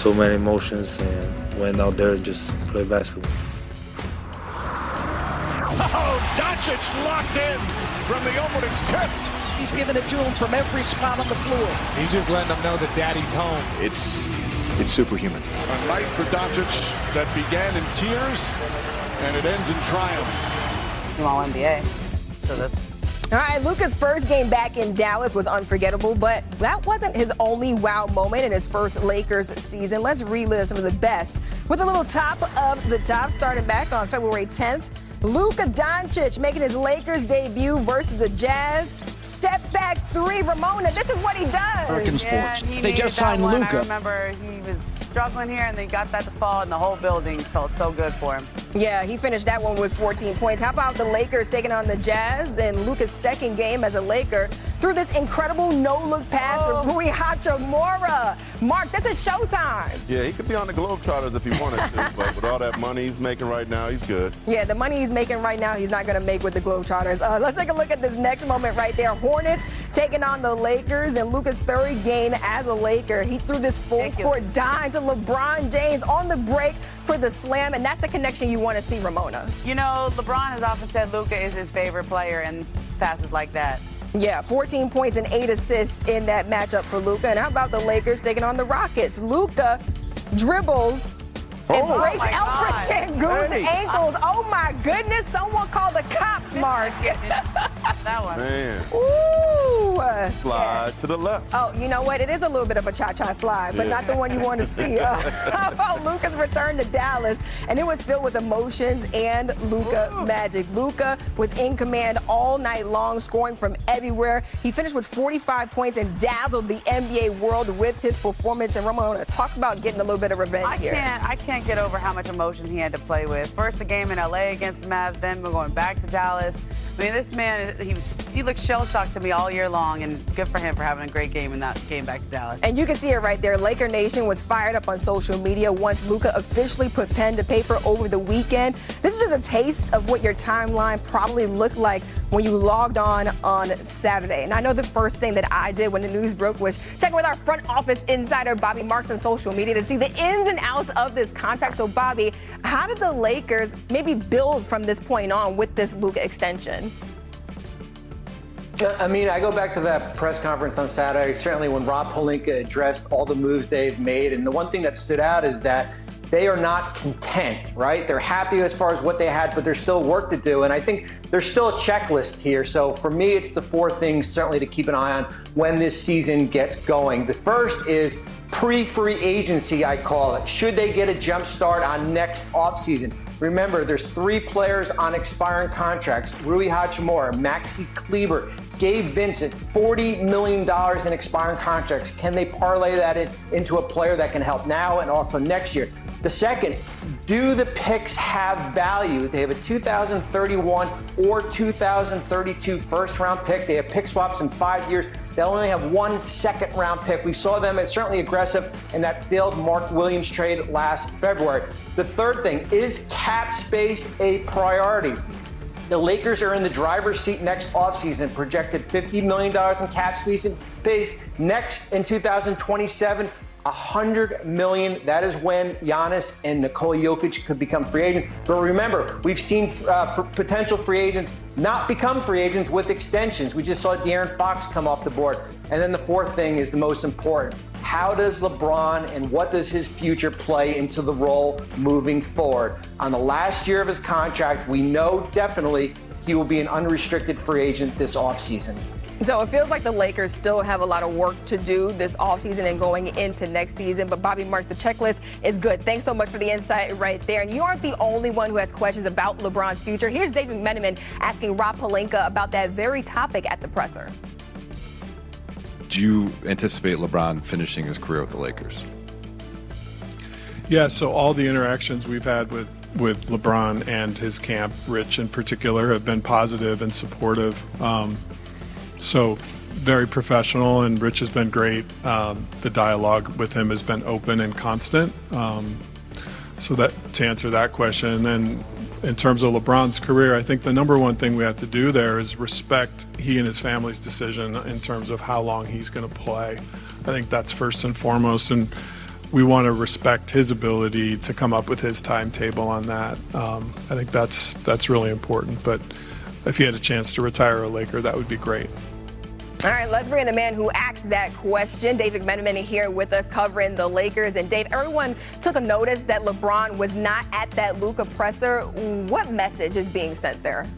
so many emotions and went out there and just play basketball. Oh, Doncic locked in from the opening tip. He's giving it to him from every spot on the floor. He's just letting them know that daddy's home. It's superhuman. A night for Doncic that began in tears and it ends in triumph. All NBA, so that's... All right, Luka's first game back in Dallas was unforgettable, but that wasn't his only wow moment in his first Lakers season. Let's relive some of the best with a little top of the top, starting back on February 10th. Luka Doncic making his Lakers debut versus the Jazz. Step back three, Ramona. This is what he does. Perkins Sports. he They needed just that signed one. Luka. I remember he was struggling here, and they got that to fall, and the whole building felt so good for him. Yeah, he finished that one with 14 points. How about the Lakers taking on the Jazz and Luka's second game as a Laker through this incredible no-look pass to Rui Hachimura. Mark, this is showtime. Yeah, he could be on the Globetrotters if he wanted to, but with all that money he's making right now, he's good. Yeah, the money he's making right now, he's not going to make with the Globetrotters. Let's take a look at this next moment right there. Hornets taking on the Lakers in Luka's third game as a Laker. He threw this full-court dime to LeBron James on the break for the slam, and that's the connection you want to see, Ramona. You know, LeBron has often said Luka is his favorite player, and passes like that. Yeah, 14 points and 8 assists in that matchup for Luka. And how about the Lakers taking on the Rockets? Luka dribbles and breaks Alfred Şengün's ankles. Oh, my goodness. Someone call the cops, Mark. That one. Man. Ooh. Slide to the left. Oh, you know what? It is a little bit of a cha-cha slide, but not the one you want to see. How about Luka's return to Dallas? And it was filled with emotions and Luka magic. Luka was in command all night long, scoring from everywhere. He finished with 45 points and dazzled the NBA world with his performance. And Ramona, talk about getting a little bit of revenge here. I can't get over how much emotion he had to play with. First the game in LA against the Mavs, then we're going back to Dallas. I mean, this man, he looked shell-shocked to me all year long, and good for him for having a great game in that game back to Dallas. And you can see it right there. Laker Nation was fired up on social media once Luka officially put pen to paper over the weekend. This is just a taste of what your timeline probably looked like when you logged on Saturday. And I know the first thing that I did when the news broke was check with our front office insider, Bobby Marks, on social media to see the ins and outs of this contract. So, Bobby, how did the Lakers maybe build from this point on with this Luka extension? I mean, I go back to that press conference on Saturday, certainly when Rob Pelinka addressed all the moves they've made. And the one thing that stood out is that they are not content, right? They're happy as far as what they had, but there's still work to do. And I think there's still a checklist here. So for me, it's the four things certainly to keep an eye on when this season gets going. The first is pre-free agency, I call it. Should they get a jump start on next offseason? Remember, there's 3 players on expiring contracts: Rui Hachimura, Maxi Kleber, Gabe Vincent, $40 million in expiring contracts. Can they parlay that into a player that can help now and also next year? The second, do the picks have value? They have a 2031 or 2032 first-round pick. They have pick swaps in 5 years. They'll only have 1 second-round pick. We saw them as certainly aggressive in that failed Mark Williams trade last February. The third thing, is cap space a priority? The Lakers are in the driver's seat next offseason, projected $50 million in cap space next in 2027. $100 million. That is when Giannis and Nikola Jokic could become free agents. But remember, we've seen potential free agents not become free agents with extensions. We just saw De'Aaron Fox come off the board. And then the fourth thing is the most important. How does LeBron and what does his future play into the role moving forward? On the last year of his contract, we know definitely he will be an unrestricted free agent this offseason. So it feels like the Lakers still have a lot of work to do this offseason and going into next season. But Bobby Marks, the checklist is good. Thanks so much for the insight right there. And you aren't the only one who has questions about LeBron's future. Here's David Meneman asking Rob Pelinka about that very topic at the presser. Do you anticipate LeBron finishing his career with the Lakers? Yeah, so all the interactions we've had with LeBron and his camp, Rich in particular, have been positive and supportive. So very professional, and Rich has been great. The dialogue with him has been open and constant. So that to answer that question, and then in terms of LeBron's career, I think the number one thing we have to do there is respect he and his family's decision in terms of how long he's going to play. I think that's first and foremost. And we want to respect his ability to come up with his timetable on that. I think that's really important. But if he had a chance to retire a Laker, that would be great. All right, let's bring in the man who asked that question. David McMenamin here with us covering the Lakers. And Dave, everyone took a notice that LeBron was not at that Luka presser. What message is being sent there?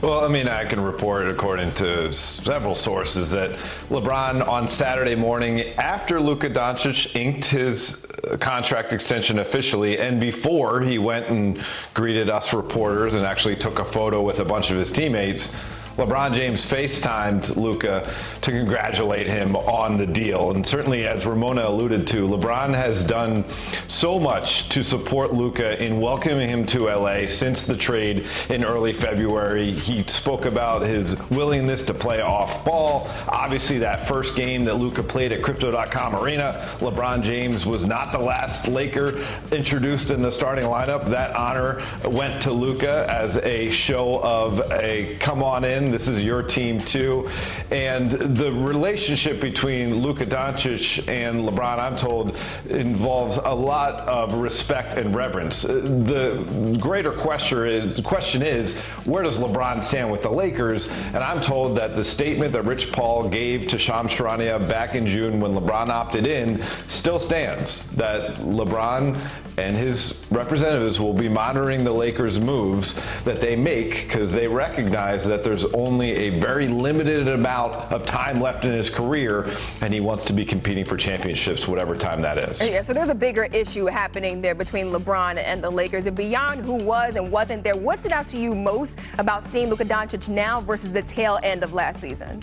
Well, I mean, I can report, according to several sources, that LeBron on Saturday morning, after Luka Doncic inked his contract extension officially, and before he went and greeted us reporters and actually took a photo with a bunch of his teammates, LeBron James FaceTimed Luka to congratulate him on the deal. And certainly, as Ramona alluded to, LeBron has done so much to support Luka in welcoming him to LA since the trade in early February. He spoke about his willingness to play off ball. Obviously, that first game that Luka played at Crypto.com Arena, LeBron James was not the last Laker introduced in the starting lineup. That honor went to Luka as a show of a come on in. This is your team too. And the relationship between Luka Doncic and LeBron, I'm told, involves a lot of respect and reverence. The greater question is, where does LeBron stand with the Lakers? And I'm told that the statement that Rich Paul gave to Shams Charania back in June when LeBron opted in still stands, that LeBron and his representatives will be monitoring the Lakers' moves that they make, because they recognize that there's only a very limited amount of time left in his career, and he wants to be competing for championships whatever time that is. Yeah, so there's a bigger issue happening there between LeBron and the Lakers. And beyond who was and wasn't there, what stood out to you most about seeing Luka Doncic now versus the tail end of last season?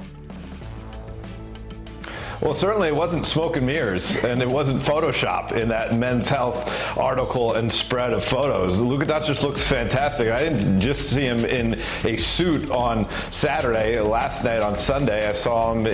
Well, certainly it wasn't smoke and mirrors, and it wasn't Photoshop in that Men's Health article and spread of photos. Luka Doncic looks fantastic. I didn't just see him in a suit on Saturday. Last night on Sunday, I saw him